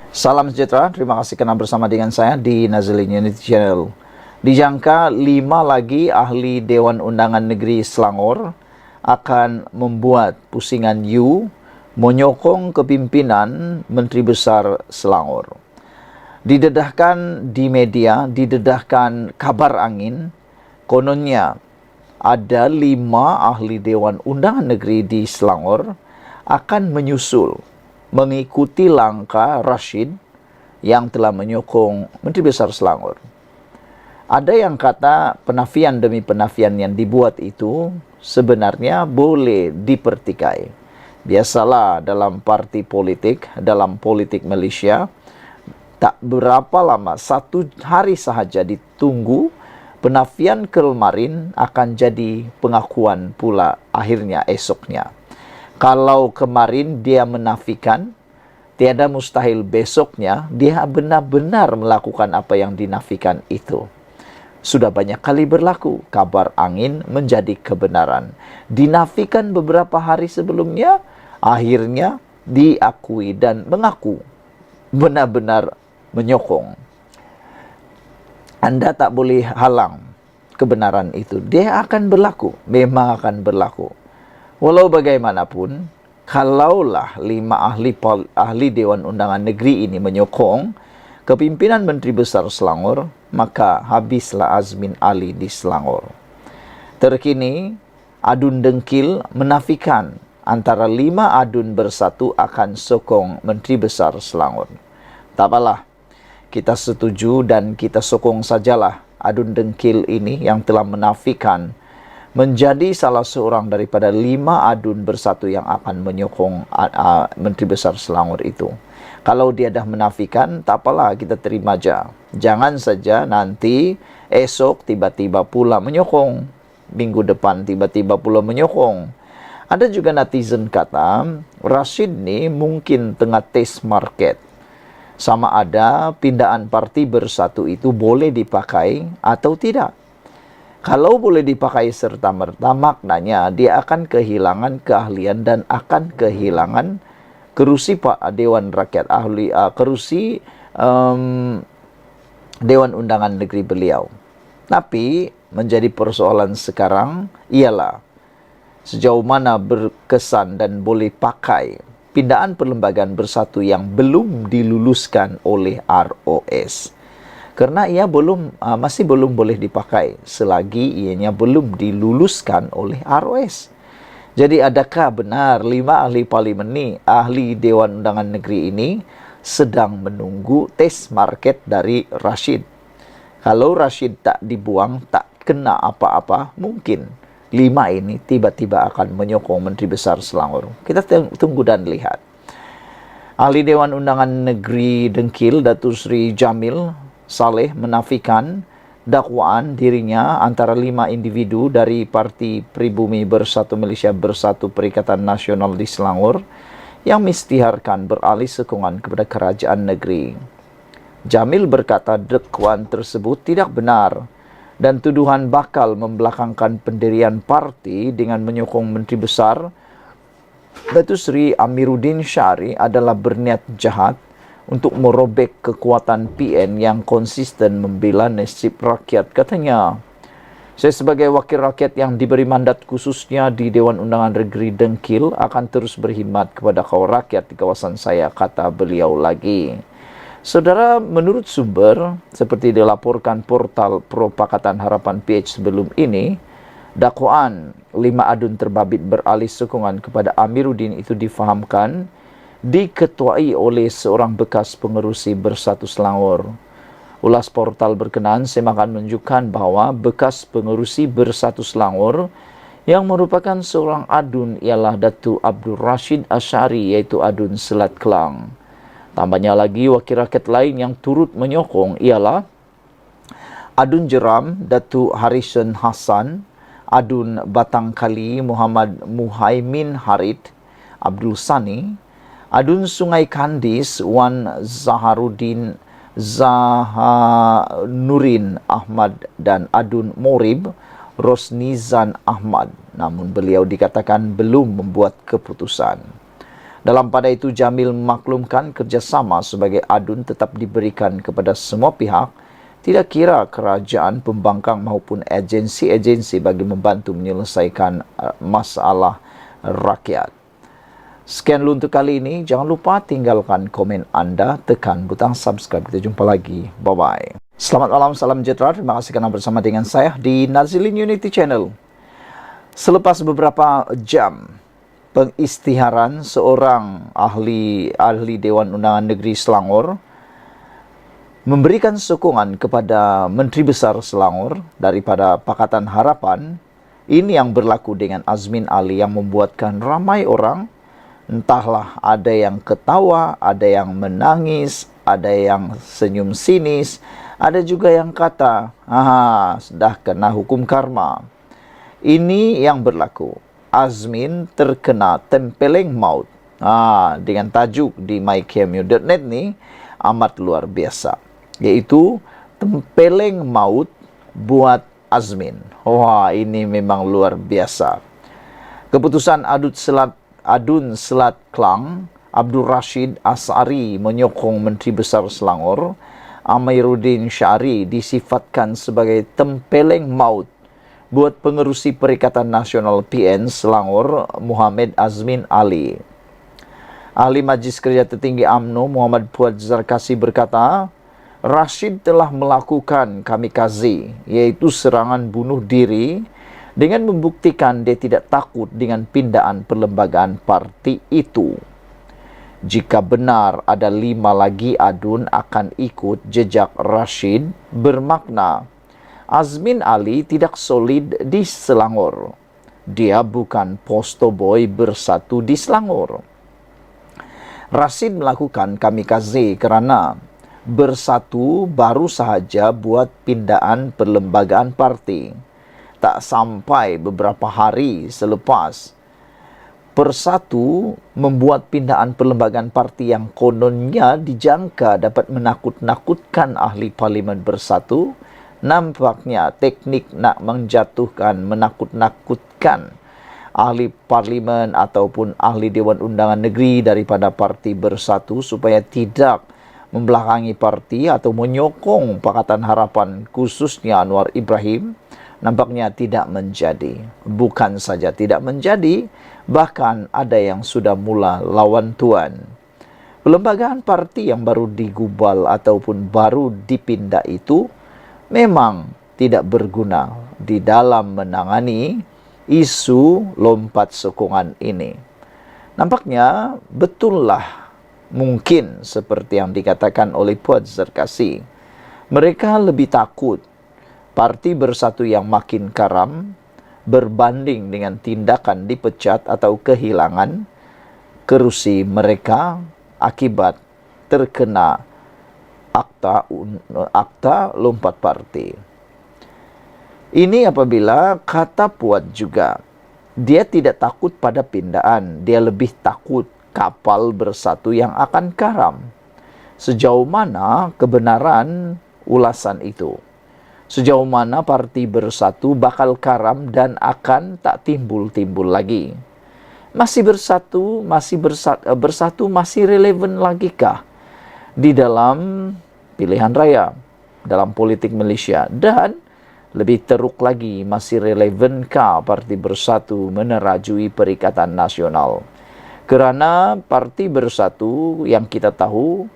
Salam sejahtera, terima kasih karena bersama dengan saya di Nazilin Unity Channel. Dijangka 5 lagi ahli Dewan Undangan Negeri Selangor akan membuat pusingan menyokong kepimpinan Menteri Besar Selangor. Didedahkan di media, didedahkan kabar angin, kononnya ada 5 ahli Dewan Undangan Negeri di Selangor akan menyusul mengikuti langkah Rashid yang telah menyokong Menteri Besar Selangor. Ada yang kata penafian demi penafian yang dibuat itu sebenarnya boleh dipertikai. Biasalah dalam parti politik, dalam politik Malaysia, tak berapa lama, 1 hari sahaja ditunggu, penafian kemarin akan jadi pengakuan pula akhirnya esoknya. Kalau kemarin dia menafikan, tiada mustahil besoknya dia benar-benar melakukan apa yang dinafikan itu. Sudah banyak kali berlaku, kabar angin menjadi kebenaran. Dinafikan beberapa hari sebelumnya, akhirnya diakui dan mengaku benar-benar menyokong. Anda tak boleh halang kebenaran itu. Dia akan berlaku, memang akan berlaku. Walau bagaimanapun, kalaulah 5 ahli Dewan Undangan Negeri ini menyokong kepimpinan Menteri Besar Selangor, maka habislah Azmin Ali di Selangor. Terkini, adun dengkil menafikan antara 5 adun bersatu akan sokong Menteri Besar Selangor. Tak apalah, kita setuju dan kita sokong sajalah adun dengkil ini yang telah menafikan menjadi salah seorang daripada 5 adun bersatu yang akan menyokong Menteri Besar Selangor itu. Kalau dia dah menafikan, tak apalah, kita terima aja. Jangan saja nanti esok tiba-tiba pula menyokong. Minggu depan tiba-tiba pula menyokong. Ada juga netizen kata, Rashid ni mungkin tengah test market. Sama ada pindaan parti bersatu itu boleh dipakai atau tidak. Kalau boleh dipakai serta-merta, maknanya dia akan kehilangan keahlian dan akan kehilangan kerusi Pak Dewan Rakyat Ahli, kerusi Dewan Undangan Negeri beliau. Tapi menjadi persoalan sekarang ialah sejauh mana berkesan dan boleh pakai pindaan perlembagaan bersatu yang belum diluluskan oleh ROS. Karena ia masih belum boleh dipakai selagi ianya belum diluluskan oleh ROS. Jadi adakah benar 5 ahli parlimen ni, ahli Dewan Undangan Negeri ini sedang menunggu test market dari Rashid? Kalau Rashid tak dibuang, tak kena apa-apa, mungkin 5 ini tiba-tiba akan menyokong Menteri Besar Selangor. Kita tunggu dan lihat. Ahli Dewan Undangan Negeri Dengkil, Datuk Seri Jamil Saleh menafikan dakwaan dirinya antara 5 individu dari Parti Pribumi Bersatu Malaysia Bersatu Perikatan Nasional di Selangor yang mengisytiharkan beralih sokongan kepada kerajaan negeri. Jamil berkata dakwaan tersebut tidak benar dan tuduhan bakal membelakangkan pendirian parti dengan menyokong Menteri Besar Datuk Seri Amiruddin Syari adalah berniat jahat untuk merobek kekuatan PN yang konsisten membela nasib rakyat, katanya. Saya sebagai wakil rakyat yang diberi mandat khususnya di Dewan Undangan Negeri Dengkil akan terus berkhidmat kepada kaum rakyat di kawasan saya, kata beliau lagi. Saudara, menurut sumber seperti dilaporkan portal Pro Pakatan Harapan PH sebelum ini, dakwaan 5 adun terbabit beralih sokongan kepada Amiruddin itu difahamkan diketuai oleh seorang bekas pengerusi Bersatu Selangor. Ulas portal berkenaan semakan menunjukkan bahawa bekas pengerusi Bersatu Selangor yang merupakan seorang adun ialah Datuk Abdul Rashid Ashari, iaitu adun Selat Kelang. Tambahnya lagi, wakil rakyat lain yang turut menyokong ialah adun Jeram Datuk Harrison Hassan, adun Batang Kali Muhammad Muhaimin Harid Abdul Sani, adun Sungai Kandis Wan Zaharuddin Zahanurin Ahmad dan adun Morib Rosnizan Ahmad. Namun beliau dikatakan belum membuat keputusan. Dalam pada itu, Jamil memaklumkan kerjasama sebagai adun tetap diberikan kepada semua pihak, tidak kira kerajaan, pembangkang maupun agensi-agensi bagi membantu menyelesaikan masalah rakyat. Sekian dulu untuk kali ini. Jangan lupa tinggalkan komen anda, tekan butang subscribe. Kita jumpa lagi. Bye-bye. Selamat malam, salam sejahtera. Terima kasih kerana bersama dengan saya di Nazilin Unity Channel. Selepas beberapa jam pengisytiharan seorang ahli Dewan Undangan Negeri Selangor memberikan sokongan kepada Menteri Besar Selangor daripada Pakatan Harapan, ini yang berlaku dengan Azmin Ali yang membuatkan ramai orang, entahlah ada yang ketawa, ada yang menangis, ada yang senyum sinis, ada juga yang kata, sudah kena hukum karma. Ini yang berlaku. Azmin terkena tempeleng maut. Dengan tajuk di mycameo.net ni amat luar biasa, yaitu tempeleng maut buat Azmin. Wah, ini memang luar biasa. Keputusan Adun Selat Klang Abdul Rashid As'ari menyokong Menteri Besar Selangor Amiruddin Syari disifatkan sebagai tempeleng maut buat pengerusi Perikatan Nasional PN Selangor Muhammad Azmin Ali. Ahli Majlis Kerja Tertinggi UMNO Muhammad Puad Zarkasi berkata, Rashid telah melakukan kamikaze, iaitu serangan bunuh diri, dengan membuktikan dia tidak takut dengan pindaan perlembagaan parti itu. Jika benar ada 5 lagi adun akan ikut jejak Rashid, bermakna Azmin Ali tidak solid di Selangor. Dia bukan poster boy bersatu di Selangor. Rashid melakukan kamikaze kerana bersatu baru sahaja buat pindaan perlembagaan parti. Tak sampai beberapa hari selepas Persatu membuat pindaan perlembagaan parti yang kononnya dijangka dapat menakut-nakutkan ahli Parlimen Bersatu, nampaknya teknik nak menjatuhkan, menakut-nakutkan ahli Parlimen ataupun ahli Dewan Undangan Negeri daripada Parti Bersatu supaya tidak membelakangi parti atau menyokong Pakatan Harapan khususnya Anwar Ibrahim, nampaknya tidak menjadi. Bukan saja tidak menjadi, bahkan ada yang sudah mula lawan tuan. Perlembagaan parti yang baru digubal ataupun baru dipindah itu memang tidak berguna di dalam menangani isu lompat sokongan ini. Nampaknya betullah mungkin seperti yang dikatakan oleh Puad Zarkasi. Mereka lebih takut Parti Bersatu yang makin karam berbanding dengan tindakan dipecat atau kehilangan kerusi mereka akibat terkena akta lompat parti. Ini apabila kata Puad juga, dia tidak takut pada pindaan, dia lebih takut kapal Bersatu yang akan karam. Sejauh mana kebenaran ulasan itu? Sejauh mana Parti Bersatu bakal karam dan akan tak timbul-timbul lagi? Masih bersatu, masih relevan lagikah di dalam pilihan raya, dalam politik Malaysia? Dan lebih teruk lagi, masih relevankah Parti Bersatu menerajui Perikatan Nasional? Kerana Parti Bersatu yang kita tahu,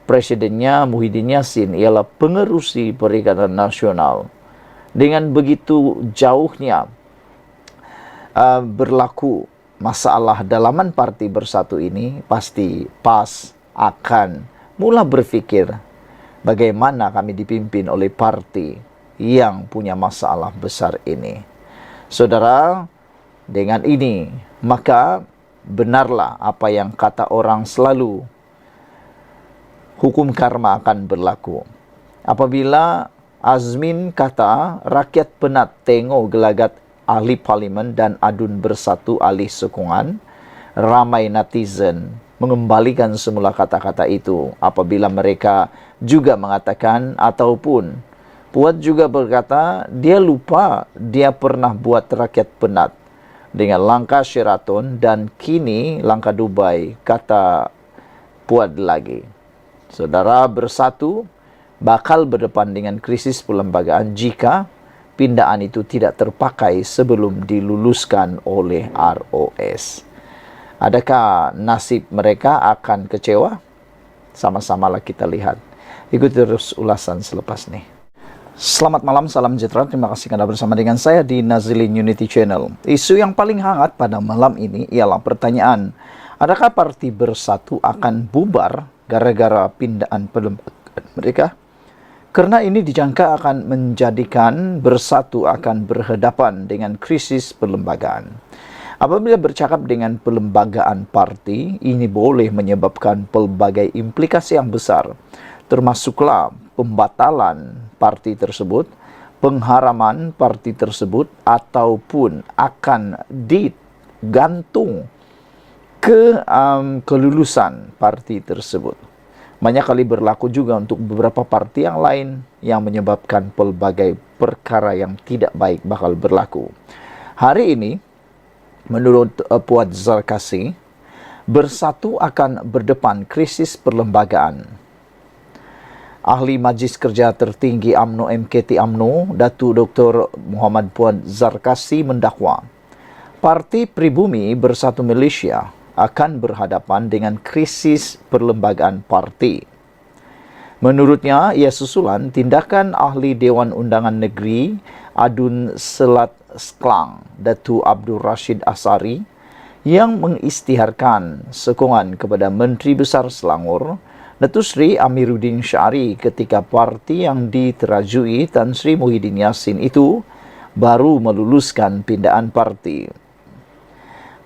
presidennya Muhyiddin Yassin ialah pengerusi Perikatan Nasional. Dengan begitu jauhnya berlaku masalah dalaman Parti Bersatu ini, pasti PAS akan mula berfikir bagaimana kami dipimpin oleh parti yang punya masalah besar ini. Saudara, dengan ini maka benarlah apa yang kata orang selalu, hukum karma akan berlaku. Apabila Azmin kata rakyat penat tengok gelagat ahli Parlimen dan adun Bersatu alih sokongan, ramai netizen mengembalikan semula kata-kata itu apabila mereka juga mengatakan ataupun Puad juga berkata dia lupa dia pernah buat rakyat penat. dengan langkah Sheraton dan kini langkah Dubai, kata Puad lagi. Saudara, Bersatu bakal berdepan dengan krisis perlembagaan jika pindaan itu tidak terpakai sebelum diluluskan oleh ROS. Adakah nasib mereka akan kecewa? Sama-samalah kita lihat. Ikuti terus ulasan selepas ini. Selamat malam, salam sejahtera. Terima kasih Anda bersama dengan saya di Nazilin Unity Channel. Isu yang paling hangat pada malam ini ialah pertanyaan, adakah Parti Bersatu akan bubar gara-gara pindaan perlembagaan mereka? Karena ini dijangka akan menjadikan Bersatu akan berhadapan dengan krisis perlembagaan. Apabila bercakap dengan perlembagaan parti, ini boleh menyebabkan pelbagai implikasi yang besar, termasuklah pembatalan parti tersebut, pengharaman parti tersebut, ataupun akan digantung ke kelulusan parti tersebut. Banyak kali berlaku juga untuk beberapa parti yang lain yang menyebabkan pelbagai perkara yang tidak baik bakal berlaku. Hari ini, menurut Puad Zarkasi, Bersatu akan berdepan krisis perlembagaan. Ahli Majlis Kerja Tertinggi UMNO MKT UMNO, Datuk Dr. Muhammad Puad Zarkasi mendakwa, Parti Pribumi Bersatu Malaysia akan berhadapan dengan krisis perlembagaan parti. Menurutnya, ia susulan tindakan Ahli Dewan Undangan Negeri Adun Selat Klang, Datuk Abdul Rashid Asari, yang mengisytiharkan sokongan kepada Menteri Besar Selangor, Datuk Seri Amiruddin Syari, ketika parti yang diterajui Tan Sri Muhyiddin Yassin itu baru meluluskan pindaan parti.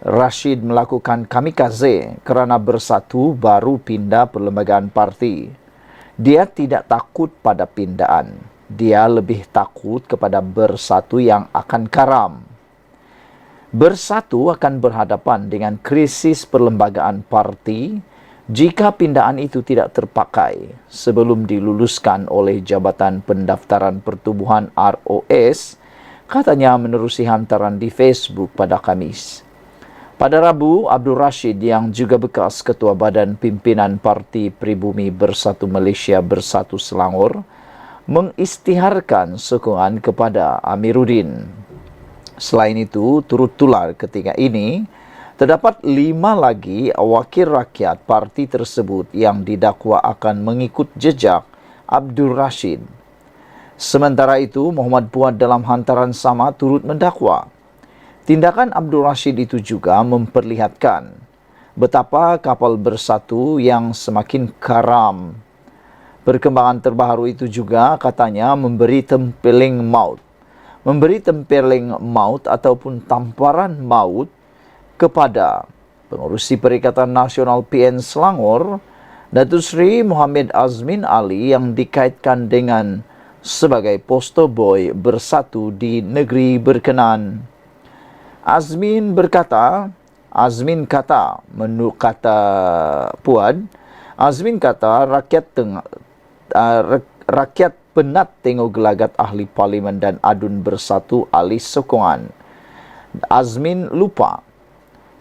Rashid melakukan kamikaze kerana Bersatu baru pindah perlembagaan parti. Dia tidak takut pada pindaan. Dia lebih takut kepada Bersatu yang akan karam. Bersatu akan berhadapan dengan krisis perlembagaan parti jika pindaan itu tidak terpakai sebelum diluluskan oleh Jabatan Pendaftaran Pertubuhan ROS, katanya menerusi hantaran di Facebook pada Khamis. Pada Rabu, Abdul Rashid yang juga bekas Ketua Badan Pimpinan Parti Pribumi Bersatu Malaysia Bersatu Selangor mengisytiharkan sokongan kepada Amiruddin. Selain itu, turut tular ketika ini, terdapat 5 lagi wakil rakyat parti tersebut yang didakwa akan mengikut jejak Abdul Rashid. Sementara itu, Muhammad Puad dalam hantaran sama turut mendakwa. Tindakan Abdul Rashid itu juga memperlihatkan betapa kapal Bersatu yang semakin karam. Perkembangan terbaru itu juga katanya memberi tempeling maut. Memberi tempeling maut ataupun tamparan maut kepada pengurusi Perikatan Nasional PN Selangor, Datuk Seri Muhammad Azmin Ali, yang dikaitkan dengan sebagai poster boy Bersatu di negeri berkenan. Azmin kata, menurut kata Puad, Azmin kata rakyat penat tengok gelagat ahli parlimen dan adun Bersatu alih sokongan. Azmin lupa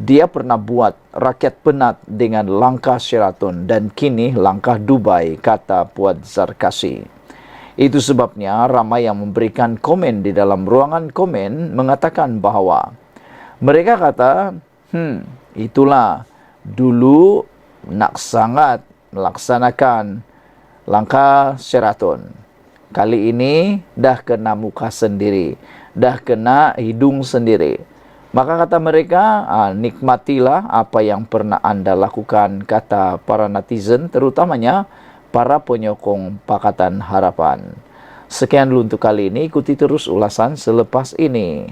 dia pernah buat rakyat penat dengan langkah Sheraton dan kini langkah Dubai, kata Puad Zarkasi. Itu sebabnya ramai yang memberikan komen di dalam ruangan komen mengatakan bahawa mereka kata, itulah dulu nak sangat melaksanakan langkah Sheraton. Kali ini dah kena muka sendiri, dah kena hidung sendiri. Maka kata mereka, nikmatilah apa yang pernah anda lakukan, kata para netizen, terutamanya para penyokong Pakatan Harapan. Sekian dulu untuk kali ini, ikuti terus ulasan selepas ini.